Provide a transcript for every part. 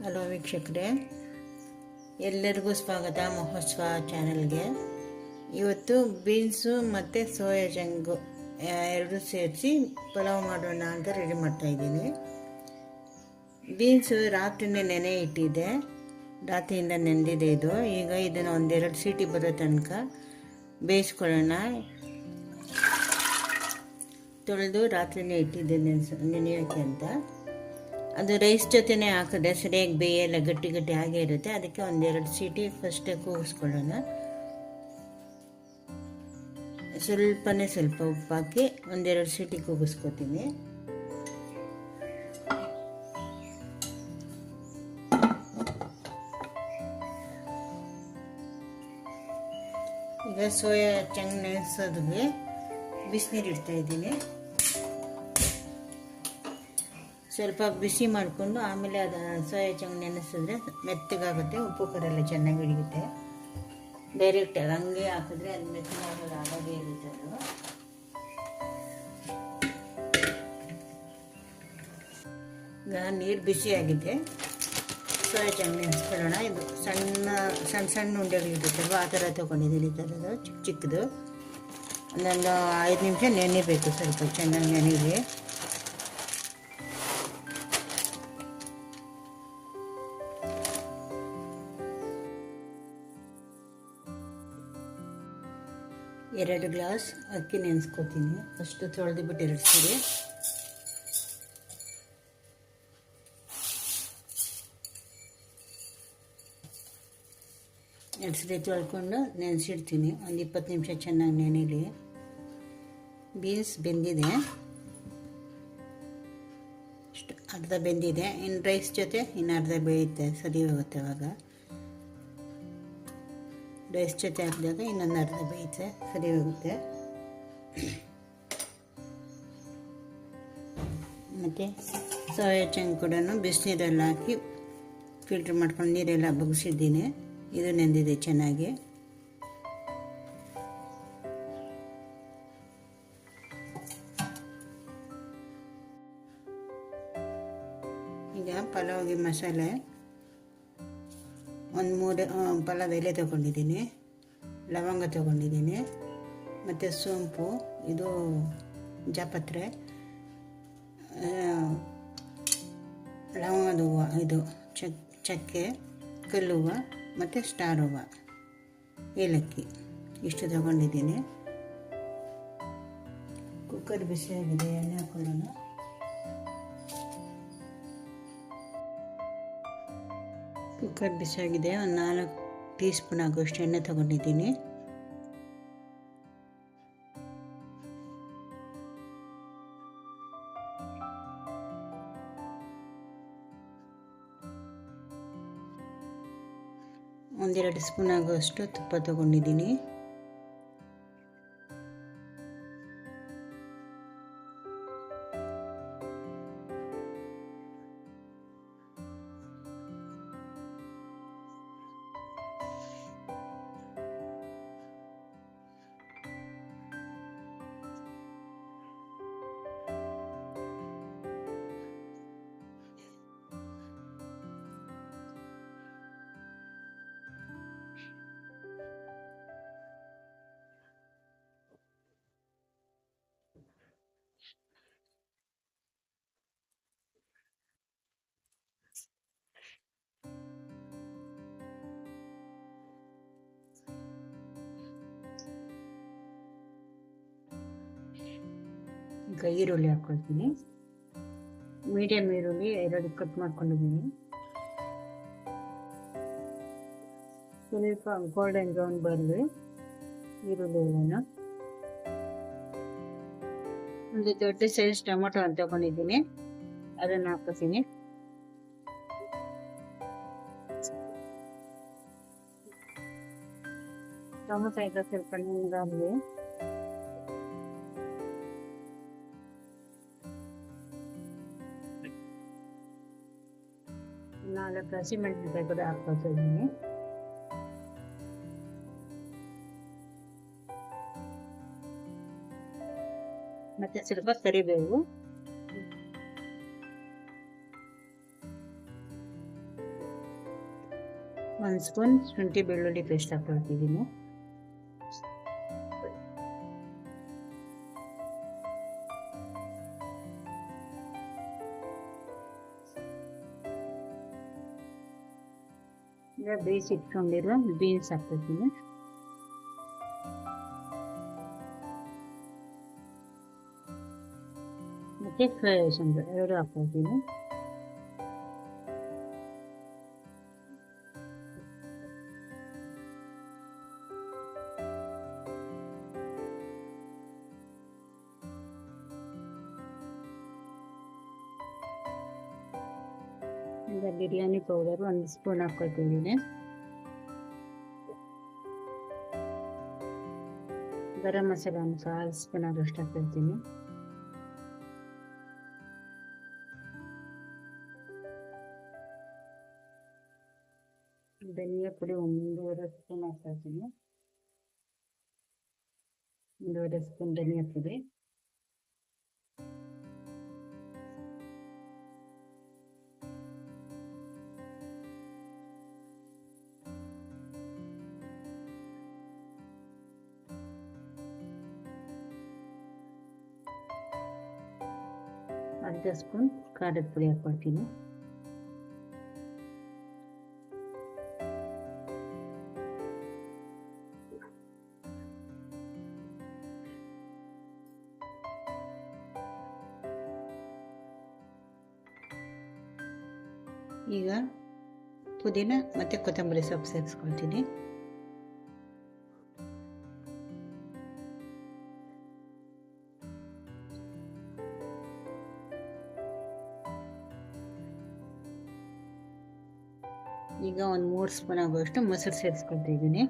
Hello ವೀಕ್ಷಕರೇ, ಎಲ್ಲರಿಗೂ ಸ್ವಾಗತ ಮಹೋತ್ಸವ ಚಾನಲ್ಗೆ. ಇವತ್ತು ಬೀನ್ಸು ಮತ್ತು ಸೋಯಾ ಚಂಗು ಎರಡು ಸೇರಿಸಿ ಪಲಾವ್ ಮಾಡೋಣ ಅಂತ ರೆಡಿ ಮಾಡ್ತಾಯಿದ್ದೀನಿ. ಬೀನ್ಸು ರಾತ್ರಿನೇ ನೆನೆ ಇಟ್ಟಿದ್ದೆ, ರಾತ್ರಿಯಿಂದ ನೆಂದಿದೆ ಇದು. ಈಗ ಇದನ್ನು ಒಂದೆರಡು ಸೀಟಿ ಬರೋ ತನಕ ಬೇಯಿಸ್ಕೊಳ್ಳೋಣ. ತೊಳೆದು ರಾತ್ರಿನೇ ಇಟ್ಟಿದ್ದೆ ನೆನೆಯೋಕ್ಕೆ ಅಂತ. ಅದು ರೈಸ್ ಜೊತೆನೇ ಹಾಕಿದ್ರೆ ಸರಿಯಾಗಿ ಬೇಯಲ್ಲ, ಗಟ್ಟಿ ಗಟ್ಟಿ ಆಗೇ ಇರುತ್ತೆ. ಅದಕ್ಕೆ ಒಂದೆರಡು ಸೀಟಿ ಫಸ್ಟೇ ಕೂಗಿಸ್ಕೊಳ್ಳೋಣ. ಸ್ವಲ್ಪ ಉಪ್ಪು ಹಾಕಿ ಒಂದೆರಡು ಸೀಟಿ ಕೂಗಿಸ್ಕೊತೀನಿ. ಈಗ ಸೋಯಾ ಚಂಗ್ ನೆನೆಸೋದಕ್ಕೆ ಬಿಸಿನೀರು ಇಡ್ತಾ ಇದ್ದೀನಿ. ಸ್ವಲ್ಪ ಬಿಸಿ ಮಾಡಿಕೊಂಡು ಆಮೇಲೆ ಅದು ಸೋಯಾ ಚಂಗ್ ನೆನೆಸಿದ್ರೆ ಮೆತ್ತಗಾಗುತ್ತೆ, ಉಪ್ಪು ಕರೆಲ್ಲ ಚೆನ್ನಾಗಿ ಹಿಡಿಯುತ್ತೆ. ಡೈರೆಕ್ಟಾಗಿ ಹಂಗೆ ಹಾಕಿದ್ರೆ ಅದು ಮೆತ್ತಗಾಗೋದು ಆವಾಗೇ ಇರುತ್ತೆ. ಅದು ಈಗ ನೀರು ಬಿಸಿಯಾಗಿದೆ, ಸೋಯಾ ಚಂಗ್ ನೆನೆಸ್ಕೊಳ್ಳೋಣ. ಇದು ಸಣ್ಣ ಸಣ್ಣ ಉಂಡೆಗಳಿರುತ್ತಲ್ವ, ಆ ಥರ ತೊಗೊಂಡಿದ್ದೀನಿ. ಈ ಥರದ್ದು ಚಿಕ್ಕ ಚಿಕ್ಕದು ಒಂದೊಂದು 5 ನಿಮಿಷ ನೆನೆಬೇಕು, ಸ್ವಲ್ಪ ಚೆನ್ನಾಗಿ ನೆನೆಗೆ. ಎರಡು ಗ್ಲಾಸ್ ಅಕ್ಕಿ ನೆನೆಸ್ಕೊತೀನಿ. ಫಸ್ಟು ತೊಳೆದುಬಿಟ್ಟು 2 ಸರಿ. ಎರಡು ಸರಿ ತೊಳ್ಕೊಂಡು ನೆನೆಸಿಡ್ತೀನಿ. ಒಂದು 20 ನಿಮಿಷ ಚೆನ್ನಾಗಿ ನೆನೆಯಲಿ. ಬೀನ್ಸ್ ಬೆಂದಿದೆ, ಅರ್ಧ ಬೆಂದಿದೆ. ಇನ್ನು ರೈಸ್ ಜೊತೆ ಇನ್ನು ಅರ್ಧ ಬೇಯುತ್ತೆ, ಸರಿ ಹೋಗುತ್ತೆ. ಅವಾಗ ರೈಸ್ ಜೊತೆ ಹಾಕಿದಾಗ ಇನ್ನೊಂದು ಅರ್ಧ ಬೇಯುತ್ತೆ, ಸರಿ ಹೋಗುತ್ತೆ. ಮತ್ತು ಸೋಯಾ ಚಂಕ್ ಕೂಡ ಬಿಸಿನೀರಲ್ಲಿ ಹಾಕಿ ಫಿಲ್ಟ್ರ್ ಮಾಡ್ಕೊಂಡು ನೀರೆಲ್ಲ ಬಗ್ಸಿದ್ದೀನಿ. ಇದು ನೆಂದಿದೆ ಚೆನ್ನಾಗಿ. ಈಗ ಪಲಾವ್ಗೆ ಮಸಾಲೆ ಒಂದು 3 ಪಲಾವ್ ಎಲೆ ತೊಗೊಂಡಿದ್ದೀನಿ, ಲವಂಗ ತೊಗೊಂಡಿದ್ದೀನಿ, ಮತ್ತು ಸೋಂಪು, ಇದು ಜಾಪತ್ರೆ, ಲವಂಗದ ಹೂವು, ಇದು ಚಕ್ಕೆ, ಕಲ್ಲು ಹೂವು ಮತ್ತು ಸ್ಟಾರ್ ಹೂವು, ಏಲಕ್ಕಿ, ಇಷ್ಟು ತೊಗೊಂಡಿದ್ದೀನಿ. ಕುಕ್ಕರ್ ಬಿಸಿಯಾಗಿದೆ, ಎಣ್ಣೆ ಹಾಕೊಳ್ಳೋಣ. ಕುಕ್ಕರ್ ಬಿಸಿಯಾಗಿದೆ. ಒಂದು 4 ಟೀ ಸ್ಪೂನ್ ಆಗುವಷ್ಟು ಎಣ್ಣೆ ತೊಗೊಂಡಿದ್ದೀನಿ. ಒಂದೆರಡು ಸ್ಪೂನ್ ಆಗುವಷ್ಟು ತುಪ್ಪ ತೊಗೊಂಡಿದ್ದೀನಿ. ಈಗ ಈರುಳ್ಳಿ ಹಾಕ್ಕೊಳ್ತೀನಿ. ಮೀಡಿಯಮ್ ಈರುಳ್ಳಿ 2 ಕಟ್ ಮಾಡ್ಕೊಂಡಿದ್ದೀನಿ. ಸ್ವಲ್ಪ ಗೋಲ್ಡನ್ ಬ್ರೌನ್ ಬರಲಿ ಈರುಳ್ಳಿನ. ಒಂದು ದೊಡ್ಡ ಸೈಜ್ ಟೊಮೊಟೊ ಅಂತ ತಗೊಂಡಿದ್ದೀನಿ, ಅದನ್ನು ಹಾಕ್ತೀನಿ. ಟೊಮೊಟೊ ಈಗ ಸ್ವಲ್ಪ ನೀರಾಗಲಿ. ನಾಲ್ಕು ಹಸಿಮೆಣಸಿನಕಾಯಿ ಕೂಡ ಹಾಕ್ಕೊಳ್ತಾ ಇದ್ದೀನಿ. ಮತ್ತೆ ಸ್ವಲ್ಪ ಕರಿಬೇವು, 1 ಸ್ಪೂನ್ ಶುಂಠಿ ಬೆಳ್ಳುಳ್ಳಿ ಪೇಸ್ಟ್ ಹಾಕ್ಕೊಳ್ತಿದ್ದೀನಿ. ಈಗ ಬೇಯಿಸಿ ಇಟ್ಕೊಂಡಿರೋ ಬೀನ್ಸ್ ಹಾಕ್ಕೊಳ್ತೀನಿ. ಮತ್ತು ಸೋಯಾ ಚಂದ್ರ 2 ಹಾಕ್ಕೊಳ್ತೀನಿ. ಈಗ ಬಿರಿಯಾನಿ ಪೌಡರ್ 1 ಸ್ಪೂನ್ ಹಾಕ್ಕೊಳ್ತಿದ್ದೀನಿ. ಗರಂ ಮಸಾಲ ಒಂದು 1/2 ಸ್ಪೂನ್ ಆಗೋಷ್ಟು ಹಾಕ್ಕೊಳ್ತೀನಿ. ಧನಿಯಾ ಪುಡಿ 1.5 ಸ್ಪೂನ್ ಹಾಕ್ಕೊಳ್ತೀನಿ. 1.5 ಸ್ಪೂನ್ ಧನಿಯಾ ಪುಡಿ, ಅರ್ಧ ಸ್ಪೂನ್ ಖಾರದ ಪುಡಿ ಹಾಕ್ಕೊಳ್ತೀನಿ. ಈಗ ಪುದೀನ ಮತ್ತು ಕೊತ್ತಂಬರಿ ಸೊಪ್ಪು ಸೇರಿಸ್ಕೊಳ್ತೀನಿ. ಈಗ ಒಂದು 3 ಸ್ಪೂನ್ ಆಗುವಷ್ಟು ಮೊಸರು ಸೇರಿಸ್ಕೊಳ್ತಾ ಇದ್ದೀನಿ.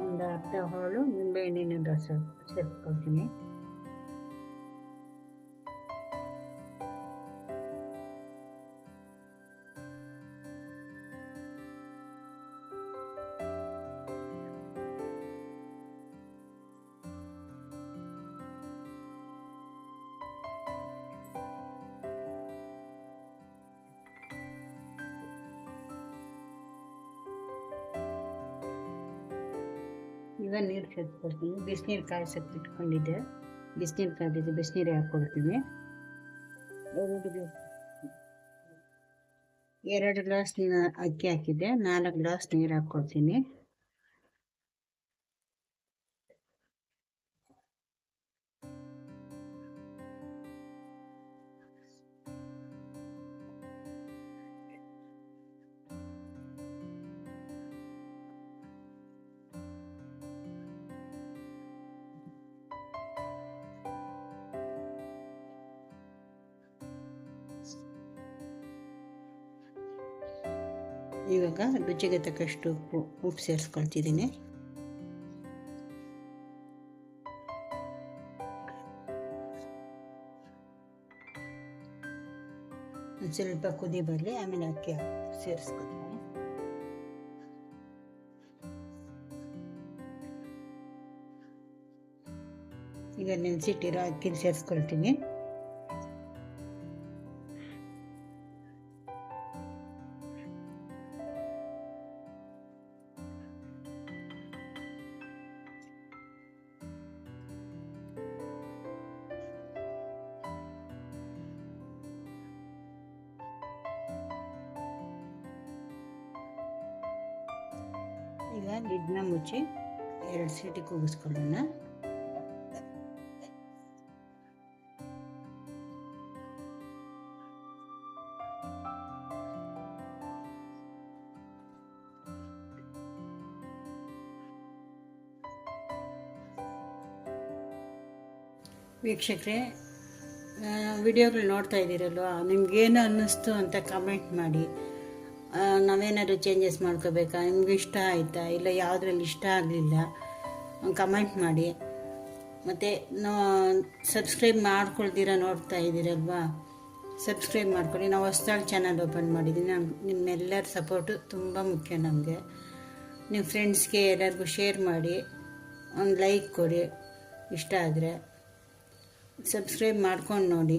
ಒಂದು ಅರ್ಧ ಹೋಳು ನಿಂಬೆಹಣ್ಣಿನ ರಸ ಸೇರಿಸ್ಕೊಳ್ತೀನಿ. ಈಗ ನೀರು ಸೇರಿಸ್ಕೊಳ್ತೀನಿ. ಬಿಸಿನೀರು ಕಾಯಿಸಕ್ಕೆ ಇಟ್ಕೊಂಡಿದ್ದೆ, ಬಿಸಿನೀರು ಕಾಯ್ದಿದ್ದು ಬಿಸಿನೀರು ಹಾಕ್ಕೊಳ್ತೀವಿ. 2 ಗ್ಲಾಸ್ ಅಕ್ಕಿ ಹಾಕಿದ್ದೆ, 4 ಗ್ಲಾಸ್ ನೀರು ಹಾಕ್ಕೊಳ್ತೀನಿ. ಇವಾಗ ರುಚಿಗೆ ತಕ್ಕಷ್ಟು ಉಪ್ಪು ಸೇರಿಸ್ಕೊಳ್ತಿದ್ದೀನಿ. ಒಂದು ಸ್ವಲ್ಪ ಕುದಿ ಬರಲಿ, ಆಮೇಲೆ ಅಕ್ಕಿ ಸೇರಿಸ್ಕೊಳ್ತೀನಿ. ಈಗ ನೆನೆಸಿಟ್ಟಿರೋ ಅಕ್ಕಿ ಸೇರಿಸ್ಕೊಳ್ತೀನಿ. ಈಗ ಲಿಡ್ನ ಮುಚ್ಚಿ 2 ಸೀಟಿ ಕೂಗಿಸ್ಕೊಳ್ಳೋಣ. ವೀಕ್ಷಕರೇ, ವಿಡಿಯೋಗಳು ನೋಡ್ತಾ ಇದ್ದೀರಲ್ವ, ನಿಮ್ಗೇನು ಅನ್ನಿಸ್ತು ಅಂತ ಕಮೆಂಟ್ ಮಾಡಿ. ನಾವೇನಾದ್ರು ಚೇಂಜಸ್ ಮಾಡ್ಕೋಬೇಕಾ, ನಿಮ್ಗೆ ಇಷ್ಟ ಆಯಿತಾ, ಇಲ್ಲ ಯಾವುದ್ರಲ್ಲಿ ಇಷ್ಟ ಆಗಲಿಲ್ಲ ಕಮೆಂಟ್ ಮಾಡಿ. ಮತ್ತು ಸಬ್ಸ್ಕ್ರೈಬ್ ಮಾಡ್ಕೊಳ್ತೀರ ನೋಡ್ತಾ ಇದ್ದೀರಲ್ವಾ, ಸಬ್ಸ್ಕ್ರೈಬ್ ಮಾಡ್ಕೊಳ್ಳಿ. ನಾವು ಹೊಸ್ದಾಗಿ ಚಾನಲ್ ಓಪನ್ ಮಾಡಿದ್ದೀನಿ. ನಿಮ್ಮೆಲ್ಲರ ಸಪೋರ್ಟು ತುಂಬ ಮುಖ್ಯ ನಮಗೆ. ನಿಮ್ಮ ಫ್ರೆಂಡ್ಸ್ಗೆ ಎಲ್ಲರಿಗೂ ಶೇರ್ ಮಾಡಿ, ಒಂದು ಲೈಕ್ ಕೊಡಿ. ಇಷ್ಟ ಆದರೆ ಸಬ್ಸ್ಕ್ರೈಬ್ ಮಾಡ್ಕೊಂಡು ನೋಡಿ.